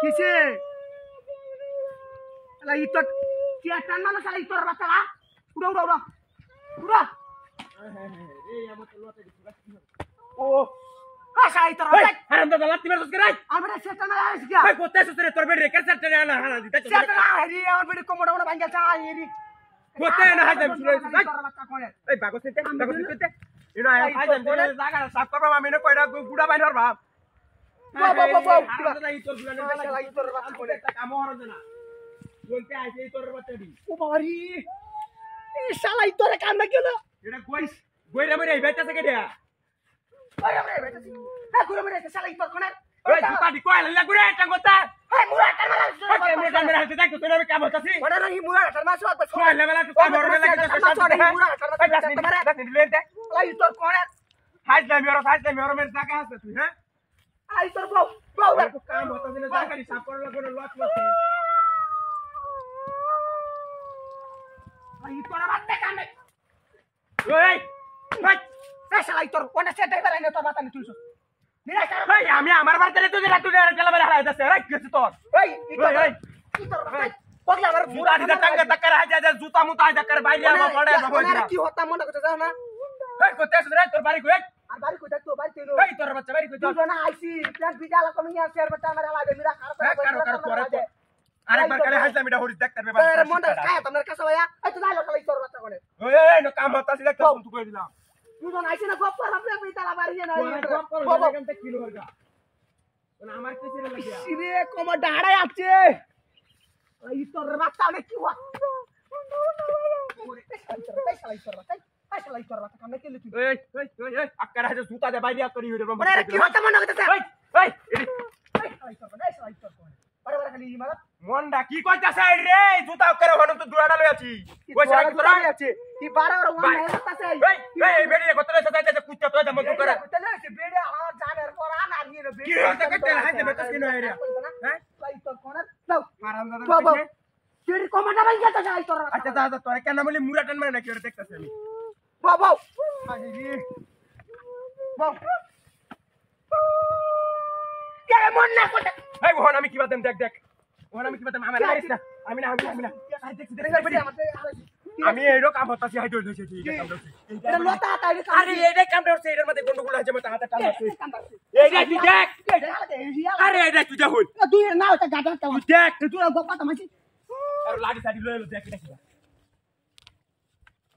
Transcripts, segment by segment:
কিসে লা ইতো কি টান মানুষ আলা ইতোর বাচ্চালা উড়া উড়া উড়া উড়া এই আমার তো লতে ও আশা ইতোর বাচ্চা হারাম দাদা লাত্তি মারছস কে রাই আমরা সেটা না আইস গিয়া ভাই কোতে সুতরে তোর বেড়ে কে সেটা না হানা দিতা সেটা না হেরি আমার বেড়ে কোমড়া কোমড়া ভাঙ্গা চা হেরি কোতে না হাজাম শুনে ইতোর বাচ্চা কোনে এই বাগস নিতে এনা হাজাম কোনে জায়গা সাফ করবা আমি না কইরা গুড়া বাইনর ভাব দাদা ইতোর গুলানে দাদা ইতোর বাচ্চা কোনে একটা কাম হরজ না বলতে আইছে ইতোর বাচ্চাডি ও বাড়ি এই শালা ইতোরে কাম না কেন এটা গইরা মরে বেটাছে কে দেয়া গইরা মরে বেটাছে হ্যাঁ গইরা মরে শালা ইতোর কোনে এই জুতাডি কইলা লাগুরে টাঙ্গতা এই মুরা টান মারা ওকে মুরা টান মারা দেখো তোর আমি কাম হতাছি ওরে না হি মুরা টান মারছ কই কইলা মেলা তো কাম হরবে লাগে তো মুরা টান মারা দেখি দিলেতে শালা ইতোর কোনে হাইজ না মেরে জায়গা আছে তুই হ্যাঁ আই তোর বউ দেখো কাম হতাছি না জায়গাডি সাফ করার লাগে লট লট এই তোর মারতে কামে ওই এই শালা তোর কোনে সেটা বেরাই না তোর মাথা নি তুইছ নিরা কার ভাই আমি আমার বাড়িতে তুই না তুই গেলা বেরা হারাই যাচ্ছে এই কিছু তোর এই তোর পগলা আমার পুরা দিদা টাঙ্গা টাক্কার হাই যা জুতা মুতা হাই টাক্কার বাইরে আমার পড়ে না কি হতা মনে করতে যাও না এই কোতে সুরে তোর বাড়ি কই আর বাড়ি কই তো বাড়ি তুই এই তোর বাচ্চা বাড়ি কই তুই না আইছি প্লান বিজালা কমি আর শেয়ার বাচ্চা আমার লাগে মিরা কার আরেকবার কালে হাসলাম এটা হরিস দেখতে পারবে আরে মনটা কায়া তোমার কাছে ভাইয়া এই তো যাইলো খালি তোর বাচ্চা করে এই না কাম হতাছি দেখতে তুই কই দিলাম তুই যখন আইছ না গপ কর আমরা বিতালা বাড়ি না গপ কর এখান থেকে কিলো হরগা না আমার কিছু না লাগিয়া সিরে কোমা ডাড়াই আছে এই তোর বাচ্চা অনেক কি হওয়া এই আক্কার হাজে জুতা দে বাইরে করি হইরে আরে কি হতা মনে করতেছে মন্ডা কি কইতাছ রে জুতা করে হন তো দুড়াডা লই আছি কইছা কি তোরা আছে কি 12 ওর ওয়ান হতাছে এই বেড়ি কতরে সদাইতে কুত্তা তো দম তো করে কতলে আছে বেড়ি আমার জানের পর আনার নিয়ে বেড়ি কি হতা কইতে হাইতে বেতস কি নয় রে হ্যাঁ লাই তোর কোন দাও হারাম দাদা বেড়ি কমাটা বাই গেছে যাই তোর আচ্ছা দাদা তোরে কেন বলি মুরা টান মানে নাকি ওরে দেখতাছ আমি বাবা আরে রে বাবা কে মন না কোটা এই ওহন আমি কি বাদেম দেখ ওহন আমি কি বাদেম আমার মারিস না আমি না আই দেখছি আমি এইরো কাম হতাছি হাই দই দইছি এটা লতা তাই আরে এইটা কামটা হচ্ছে এর মধ্যে গন্ডগোল আছে মত হাতে টান আছে এইটা তুই দেখ আরে এইটা তুই দেখ তুই না ওটা গাটা তুই দেখ তুই গোপা তামাছি আর লাড়ি সাড়ি লইলো দেখ এটা কি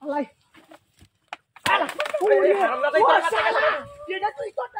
আল্লাহ আলা ওরে হারাম লাগা এটা তুই করতে